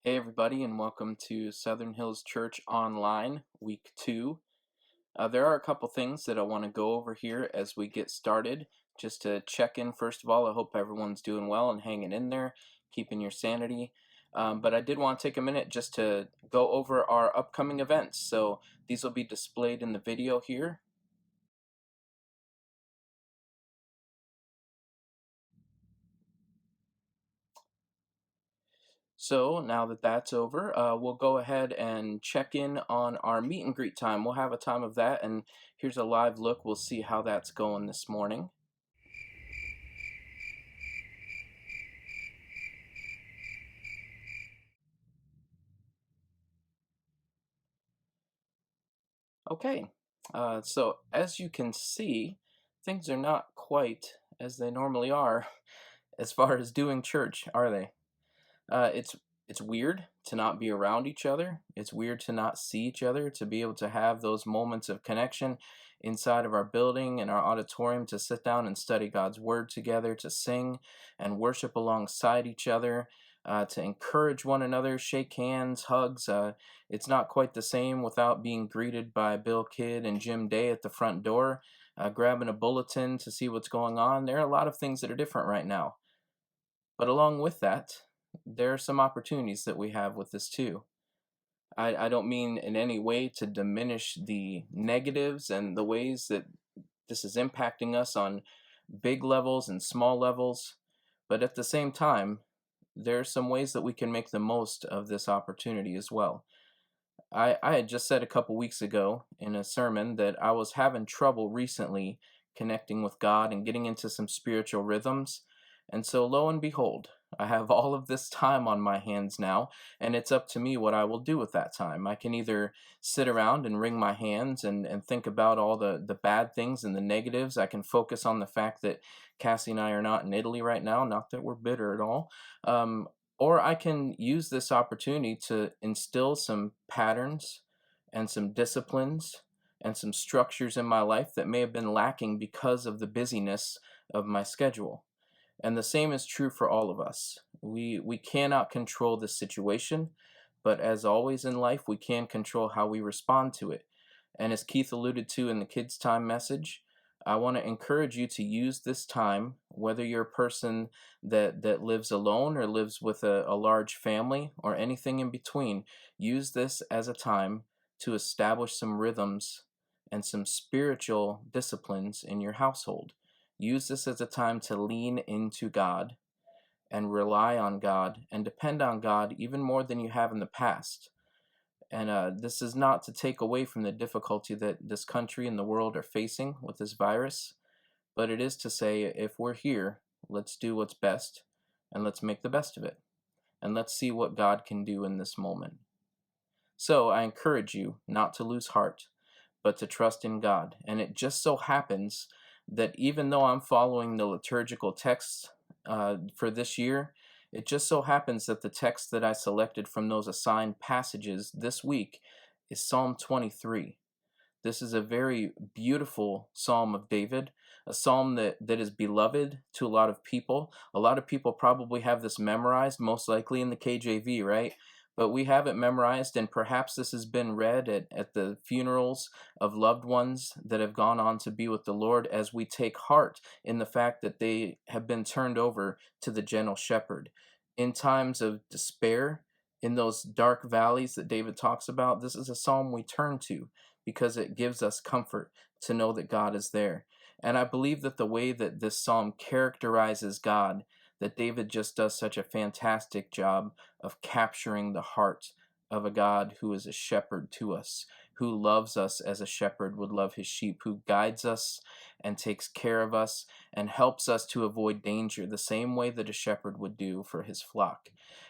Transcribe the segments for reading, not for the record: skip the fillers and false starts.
Hey, everybody, and welcome to Southern Hills Church Online, Week 2. There are a couple things that I want to go over here as we get started. Just to check in, first of all, I hope everyone's doing well and hanging in there, keeping your sanity. But I did want to take a minute just to go over our upcoming events. So these will be displayed in the video here. So now that that's over, we'll go ahead and check in on our meet and greet time. We'll have a time of that, and here's a live look. We'll see how that's going this morning. Okay, so as you can see, things are not quite as they normally are as far as doing church, are they? It's weird to not be around each other. It's weird to not see each other, to be able to have those moments of connection inside of our building and our auditorium, to sit down and study God's word together, to sing and worship alongside each other, to encourage one another, shake hands, hugs. It's not quite the same without being greeted by Bill Kidd and Jim Day at the front door, grabbing a bulletin to see what's going on. There are a lot of things that are different right now. But along with that, there are some opportunities that we have with this too. I don't mean in any way to diminish the negatives and the ways that this is impacting us on big levels and small levels, but at the same time, there are some ways that we can make the most of this opportunity as well. I had just said a couple weeks ago in a sermon that I was having trouble recently connecting with God and getting into some spiritual rhythms. And so, lo and behold, I have all of this time on my hands now, and it's up to me what I will do with that time. I can either sit around and wring my hands and think about all the bad things and the negatives. I can focus on the fact that Cassie and I are not in Italy right now, not that we're bitter at all. Or I can use this opportunity to instill some patterns and some disciplines and some structures in my life that may have been lacking because of the busyness of my schedule. And the same is true for all of us. We cannot control the situation, but as always in life, we can control how we respond to it. And as Keith alluded to in the Kids Time message, I want to encourage you to use this time, whether you're a person that lives alone or lives with a large family or anything in between, use this as a time to establish some rhythms and some spiritual disciplines in your household. Use this as a time to lean into God and rely on God and depend on God even more than you have in the past. And this is not to take away from the difficulty that this country and the world are facing with this virus, but it is to say if we're here, let's do what's best and let's make the best of it. And let's see what God can do in this moment. So I encourage you not to lose heart, but to trust in God. And it just so happens that even though I'm following the liturgical texts for this year, it just so happens that the text that I selected from those assigned passages this week is Psalm 23. This is a very beautiful Psalm of David, a psalm that is beloved to a lot of people. A lot of people probably have this memorized, most likely in the KJV, right? But we have it memorized, and perhaps this has been read at the funerals of loved ones that have gone on to be with the Lord as we take heart in the fact that they have been turned over to the gentle shepherd. In times of despair, in those dark valleys that David talks about, this is a psalm we turn to because it gives us comfort to know that God is there. And I believe that the way that this psalm characterizes God, that David just does such a fantastic job of capturing the heart of a God who is a shepherd to us, who loves us as a shepherd would love his sheep, who guides us and takes care of us and helps us to avoid danger the same way that a shepherd would do for his flock.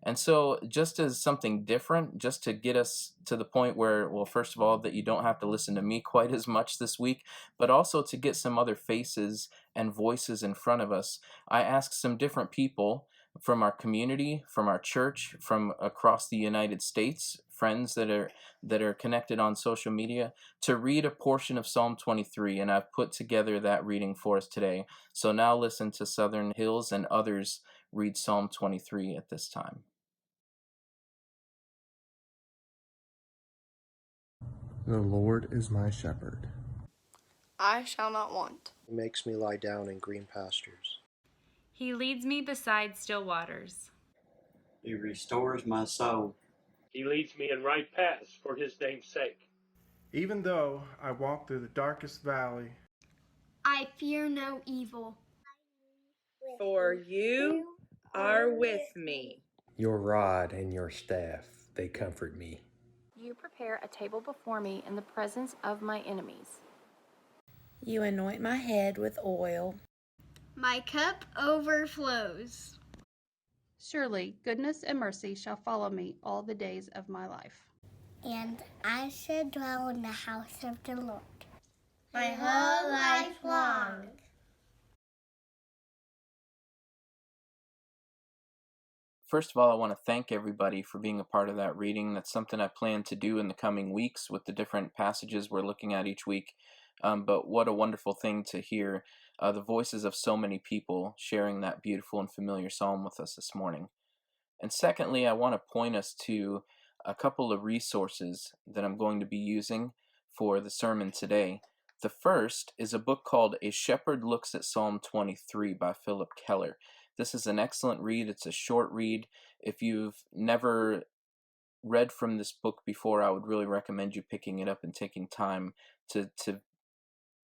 And so, just as something different, just to get us to the point where, well, first of all, that you don't have to listen to me quite as much this week, but also to get some other faces and voices in front of us, I asked some different people from our community, from our church, from across the United States, friends that are connected on social media, to read a portion of Psalm 23, and I've put together that reading for us today. So now listen to Southern Hills and others read Psalm 23 at this time. The Lord is my shepherd. I shall not want. He makes me lie down in green pastures. He leads me beside still waters. He restores my soul. He leads me in right paths for his name's sake. Even though I walk through the darkest valley, I fear no evil. For you are with me. Your rod and your staff, they comfort me. You prepare a table before me in the presence of my enemies. You anoint my head with oil. My cup overflows. Surely goodness and mercy shall follow me all the days of my life. And I shall dwell in the house of the Lord my whole life long. First of all, I want to thank everybody for being a part of that reading. That's something I plan to do in the coming weeks with the different passages we're looking at each week. But what a wonderful thing to hear the voices of so many people sharing that beautiful and familiar psalm with us this morning. And secondly, I want to point us to a couple of resources that I'm going to be using for the sermon today. The first is a book called A Shepherd Looks at Psalm 23 by Philip Keller. This is an excellent read. It's a short read. If you've never read from this book before, I would really recommend you picking it up and taking time to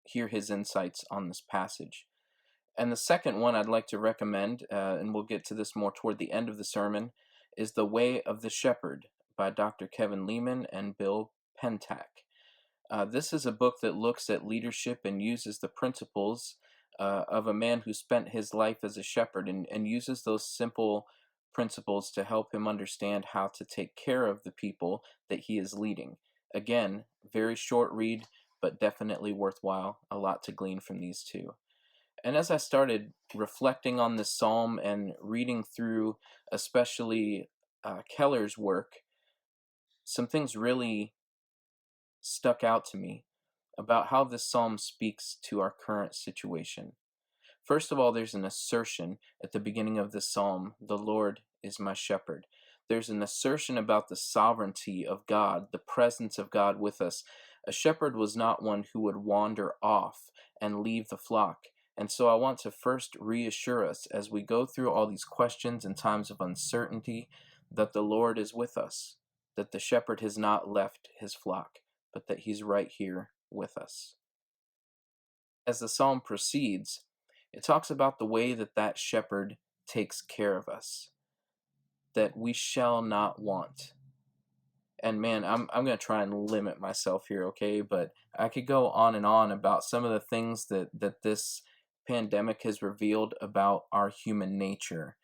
hear his insights on this passage. And the second one I'd like to recommend, and we'll get to this more toward the end of the sermon, is The Way of the Shepherd by Dr. Kevin Leman and Bill Pentak. This is a book that looks at leadership and uses the principles of a man who spent his life as a shepherd and uses those simple principles to help him understand how to take care of the people that he is leading. Again, very short read, but definitely worthwhile. A lot to glean from these two. And as I started reflecting on this psalm and reading through especially Keller's work, some things really stuck out to me about how this psalm speaks to our current situation. First of all, there's an assertion at the beginning of this psalm, the Lord is my shepherd. There's an assertion about the sovereignty of God, the presence of God with us. A shepherd was not one who would wander off and leave the flock. And so I want to first reassure us as we go through all these questions and times of uncertainty that the Lord is with us, that the shepherd has not left his flock, but that he's right here with us. As the psalm proceeds, it talks about the way that that shepherd takes care of us, that we shall not want. And man, I'm going to try and limit myself here, okay? But I could go on and on about some of the things that this pandemic has revealed about our human nature.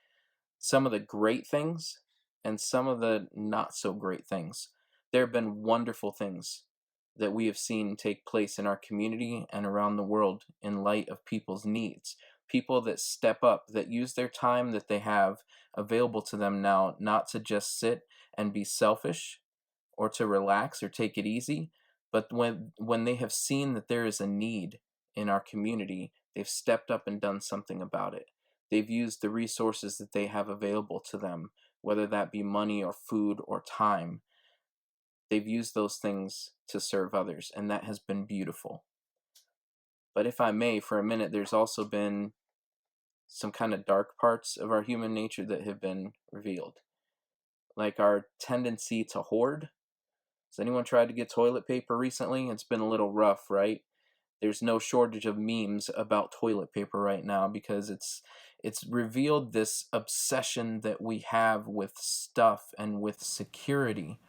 Some of the great things and some of the not so great things. There have been wonderful things that we have seen take place in our community and around the world in light of people's needs. People that step up, that use their time that they have available to them now, not to just sit and be selfish or to relax or take it easy, but when they have seen that there is a need in our community, they've stepped up and done something about it. They've used the resources that they have available to them, whether that be money or food or time. They've used those things to serve others, and that has been beautiful. But if I may, for a minute, there's also been some kind of dark parts of our human nature that have been revealed. Like our tendency to hoard. Has anyone tried to get toilet paper recently? It's been a little rough, right? There's no shortage of memes about toilet paper right now because it's revealed this obsession that we have with stuff and with security.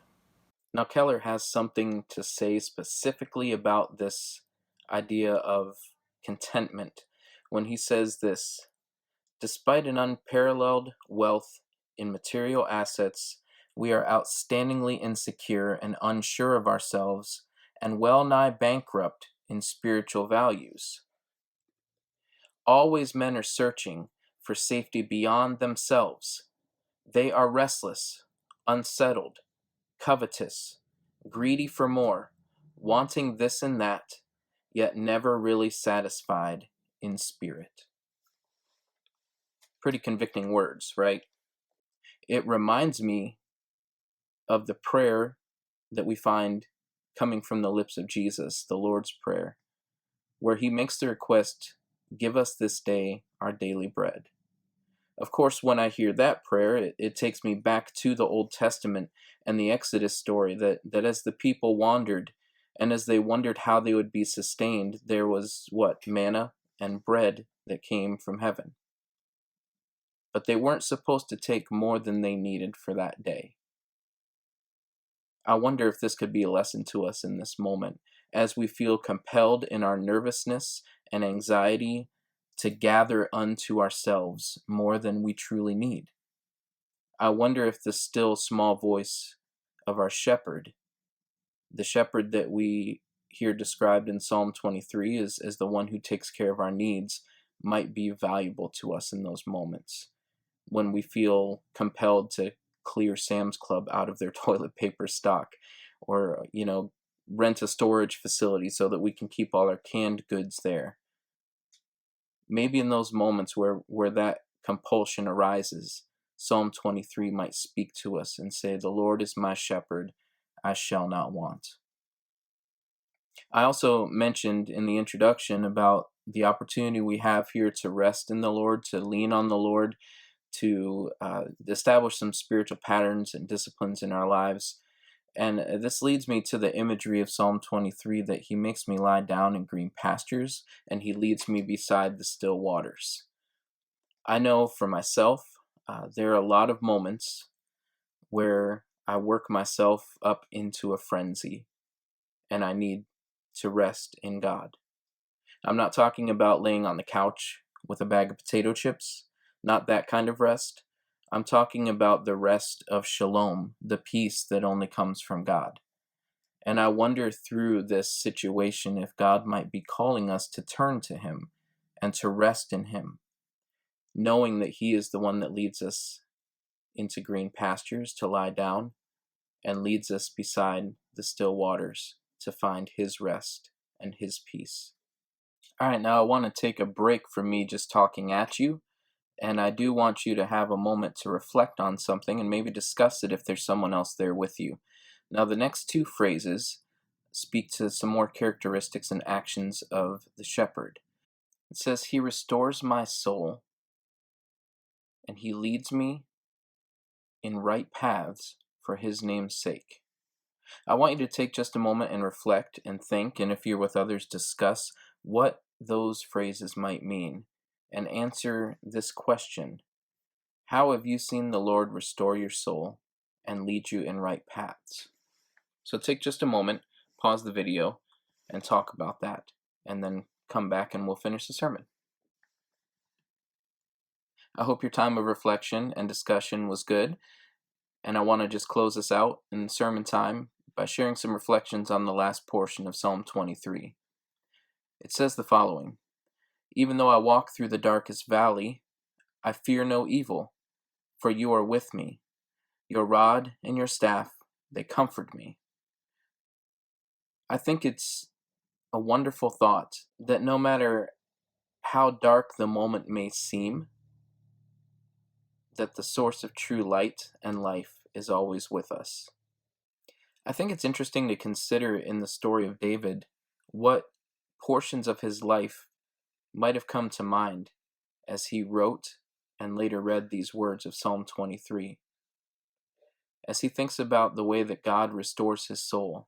Now, Keller has something to say specifically about this idea of contentment when he says this: despite an unparalleled wealth in material assets, we are outstandingly insecure and unsure of ourselves and well nigh bankrupt in spiritual values. Always men are searching for safety beyond themselves. They are restless, unsettled, covetous, greedy for more, wanting this and that, yet never really satisfied in spirit. Pretty convicting words, right? It reminds me of the prayer that we find coming from the lips of Jesus, the Lord's Prayer, where he makes the request, "Give us this day our daily bread." Of course, when I hear that prayer, it takes me back to the Old Testament and the Exodus story that as the people wandered, and as they wondered how they would be sustained, there was manna and bread that came from heaven. But they weren't supposed to take more than they needed for that day. I wonder if this could be a lesson to us in this moment, as we feel compelled in our nervousness and anxiety to gather unto ourselves more than we truly need. I wonder if the still small voice of our shepherd, the shepherd that we hear described in Psalm 23 as the one who takes care of our needs, might be valuable to us in those moments when we feel compelled to clear Sam's Club out of their toilet paper stock, or, rent a storage facility so that we can keep all our canned goods there. Maybe in those moments where that compulsion arises, Psalm 23 might speak to us and say, "The Lord is my shepherd, I shall not want." I also mentioned in the introduction about the opportunity we have here to rest in the Lord, to lean on the Lord, to establish some spiritual patterns and disciplines in our lives. And this leads me to the imagery of Psalm 23, that he makes me lie down in green pastures and he leads me beside the still waters. I know for myself, there are a lot of moments where I work myself up into a frenzy and I need to rest in God. I'm not talking about laying on the couch with a bag of potato chips, not that kind of rest. I'm talking about the rest of shalom, the peace that only comes from God. And I wonder through this situation if God might be calling us to turn to him and to rest in him, knowing that he is the one that leads us into green pastures to lie down and leads us beside the still waters to find his rest and his peace. All right, now I want to take a break from me just talking at you. And I do want you to have a moment to reflect on something and maybe discuss it if there's someone else there with you. Now, the next two phrases speak to some more characteristics and actions of the shepherd. It says, "He restores my soul, and he leads me in right paths for his name's sake." I want you to take just a moment and reflect and think, and if you're with others, discuss what those phrases might mean. And answer this question: how have you seen the Lord restore your soul and lead you in right paths? So take just a moment, pause the video, and talk about that, and then come back and we'll finish the sermon. I hope your time of reflection and discussion was good, and I want to just close this out in sermon time by sharing some reflections on the last portion of Psalm 23. It says the following: "Even though I walk through the darkest valley, I fear no evil, for you are with me. Your rod and your staff, they comfort me." I think it's a wonderful thought that no matter how dark the moment may seem, that the source of true light and life is always with us. I think it's interesting to consider in the story of David what portions of his life might have come to mind as he wrote and later read these words of Psalm 23. As he thinks about the way that God restores his soul,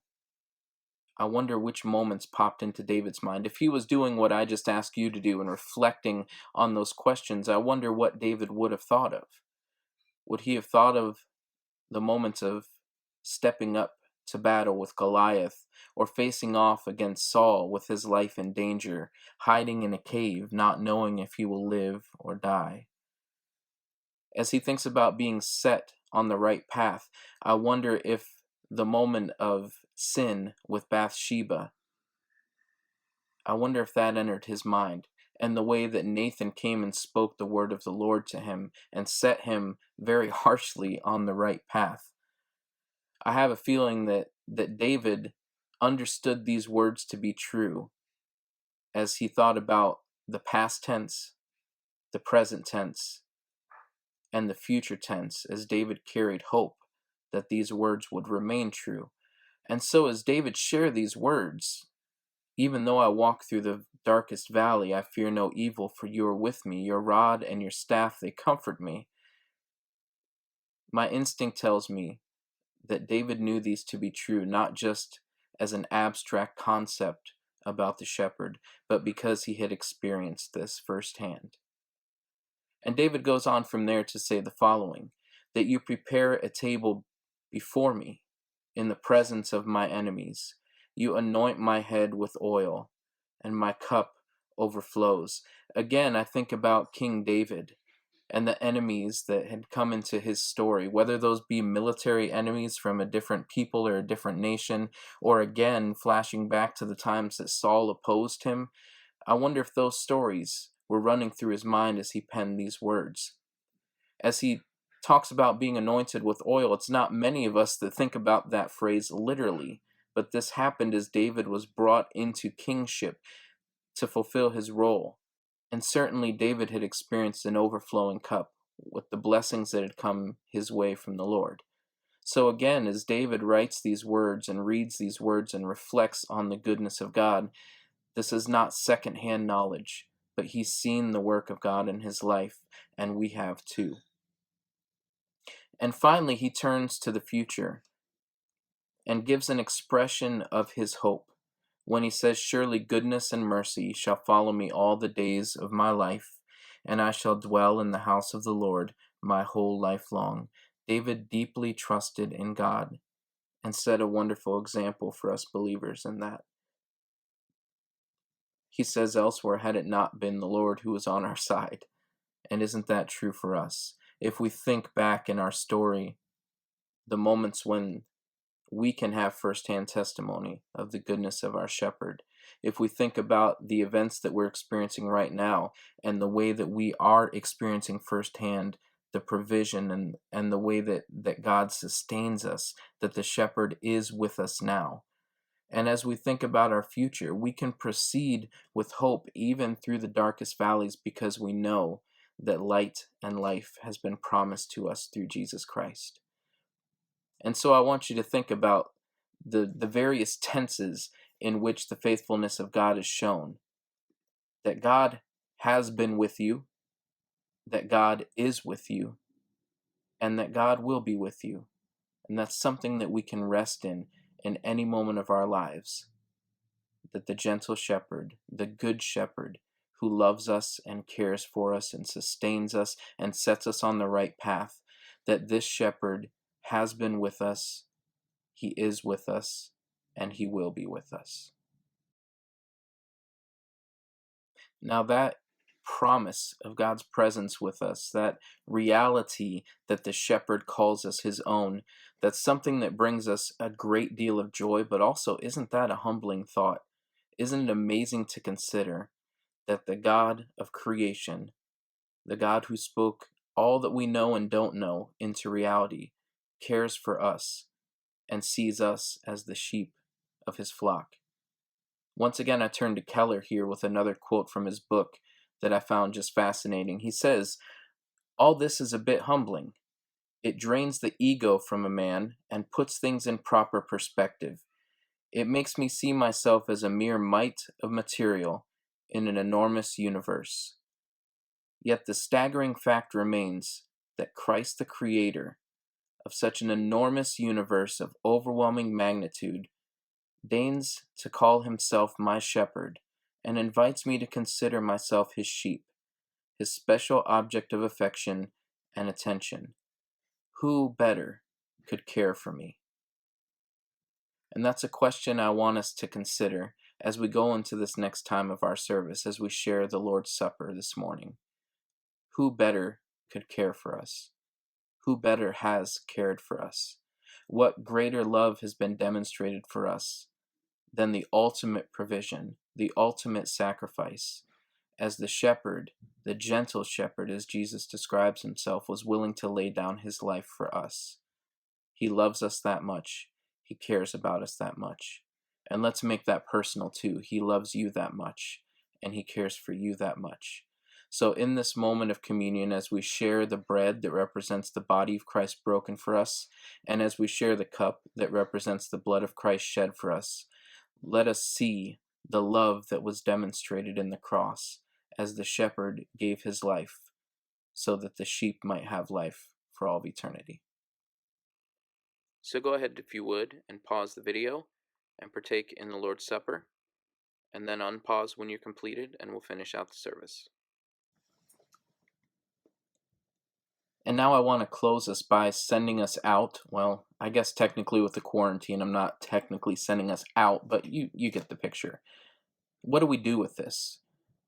I wonder which moments popped into David's mind. If he was doing what I just asked you to do and reflecting on those questions, I wonder what David would have thought of. Would he have thought of the moments of stepping up to battle with Goliath, or facing off against Saul with his life in danger, hiding in a cave, not knowing if he will live or die? As he thinks about being set on the right path, I wonder if the moment of sin with Bathsheba, I wonder if that entered his mind, and the way that Nathan came and spoke the word of the Lord to him and set him very harshly on the right path. I have a feeling that David understood these words to be true as he thought about the past tense, the present tense, and the future tense, as David carried hope that these words would remain true. And so as David shared these words, even though I walk through the darkest valley, I fear no evil, for you are with me. Your rod and your staff, they comfort me. My instinct tells me that David knew these to be true, not just as an abstract concept about the shepherd, but because he had experienced this firsthand. And David goes on from there to say the following, that you prepare a table before me in the presence of my enemies. You anoint my head with oil, and my cup overflows. Again, I think about King David and the enemies that had come into his story, whether those be military enemies from a different people or a different nation, or again, flashing back to the times that Saul opposed him. I wonder if those stories were running through his mind as he penned these words. As he talks about being anointed with oil, it's not many of us that think about that phrase literally, but this happened as David was brought into kingship to fulfill his role. And certainly David had experienced an overflowing cup with the blessings that had come his way from the Lord. So again, as David writes these words and reads these words and reflects on the goodness of God, this is not secondhand knowledge, but he's seen the work of God in his life, and we have too. And finally, he turns to the future and gives an expression of his hope when he says, surely goodness and mercy shall follow me all the days of my life, and I shall dwell in the house of the Lord my whole life long. David deeply trusted in God and set a wonderful example for us believers in that. He says elsewhere, had it not been the Lord who was on our side. And isn't that true for us? If we think back in our story, the moments when we can have firsthand testimony of the goodness of our shepherd. If we think about the events that we're experiencing right now and the way that we are experiencing firsthand the provision and the way that God sustains us, that the shepherd is with us now. And as we think about our future, we can proceed with hope even through the darkest valleys because we know that light and life has been promised to us through Jesus Christ. And so I want you to think about the various tenses in which the faithfulness of God is shown. That God has been with you, that God is with you, and that God will be with you. And that's something that we can rest in any moment of our lives. That the gentle shepherd, the good shepherd, who loves us and cares for us and sustains us and sets us on the right path, that this shepherd has been with us, he is with us, and he will be with us. Now that promise of God's presence with us, that reality that the shepherd calls us his own, that's something that brings us a great deal of joy, but also isn't that a humbling thought? Isn't it amazing to consider that the God of creation, the God who spoke all that we know and don't know into reality, cares for us and sees us as the sheep of his flock? Once again, I turn to Keller here with another quote from his book that I found just fascinating. He says, all this is a bit humbling. It drains the ego from a man and puts things in proper perspective. It makes me see myself as a mere mite of material in an enormous universe. Yet the staggering fact remains that Christ, the creator of such an enormous universe of overwhelming magnitude, deigns to call himself my shepherd and invites me to consider myself his sheep, his special object of affection and attention. Who better could care for me? And that's a question I want us to consider as we go into this next time of our service, as we share the Lord's Supper this morning. Who better could care for us? Who better has cared for us? What greater love has been demonstrated for us than the ultimate provision, the ultimate sacrifice, as the shepherd, the gentle shepherd, as Jesus describes himself, was willing to lay down his life for us. He loves us that much. He cares about us that much. And let's make that personal too. He loves you that much, and he cares for you that much. So in this moment of communion, as we share the bread that represents the body of Christ broken for us, and as we share the cup that represents the blood of Christ shed for us, let us see the love that was demonstrated in the cross as the shepherd gave his life so that the sheep might have life for all of eternity. So go ahead, if you would, and pause the video and partake in the Lord's Supper, and then unpause when you're completed, and we'll finish out the service. And now I want to close us by sending us out. Well, I guess technically with the quarantine, I'm not technically sending us out, but you get the picture. What do we do with this?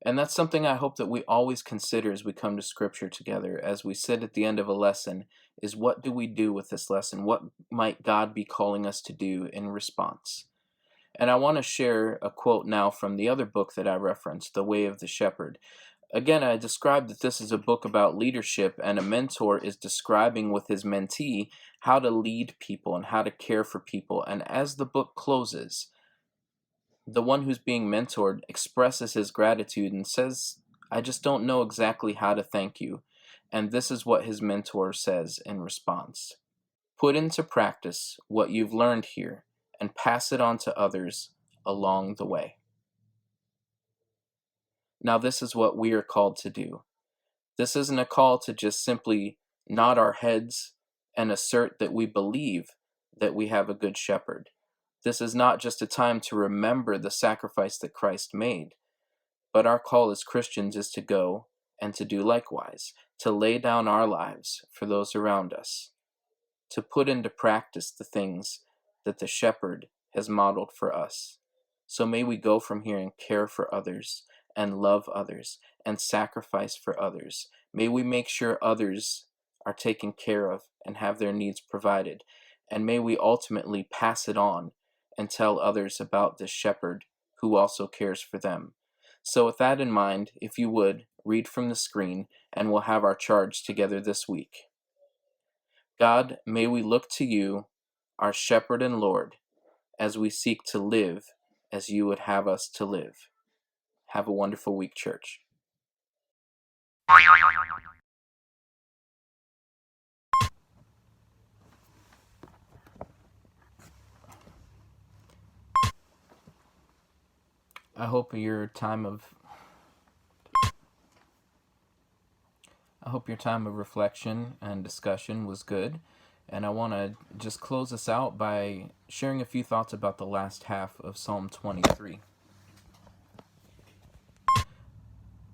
And that's something I hope that we always consider as we come to Scripture together, as we sit at the end of a lesson, is what do we do with this lesson? What might God be calling us to do in response? And I want to share a quote now from the other book that I referenced, The Way of the Shepherd. Again, I described that this is a book about leadership, and a mentor is describing with his mentee how to lead people and how to care for people. And as the book closes, the one who's being mentored expresses his gratitude and says, I just don't know exactly how to thank you. And this is what his mentor says in response. Put into practice what you've learned here and pass it on to others along the way. Now, this is what we are called to do. This isn't a call to just simply nod our heads and assert that we believe that we have a good shepherd. This is not just a time to remember the sacrifice that Christ made, but our call as Christians is to go and to do likewise, to lay down our lives for those around us, to put into practice the things that the shepherd has modeled for us. So may we go from here and care for others, and love others, and sacrifice for others. May we make sure others are taken care of and have their needs provided. And may we ultimately pass it on and tell others about this shepherd who also cares for them. So with that in mind, if you would, read from the screen, and we'll have our charge together this week. God, may we look to you, our shepherd and Lord, as we seek to live as you would have us to live. Have a wonderful week, church. I hope your time of reflection and discussion was good. And I want to just close us out by sharing a few thoughts about the last half of Psalm 23.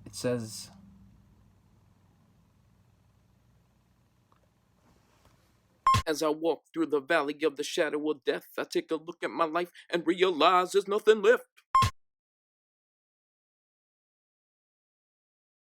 It says, as I walk through the valley of the shadow of death, I take a look at my life and realize there's nothing left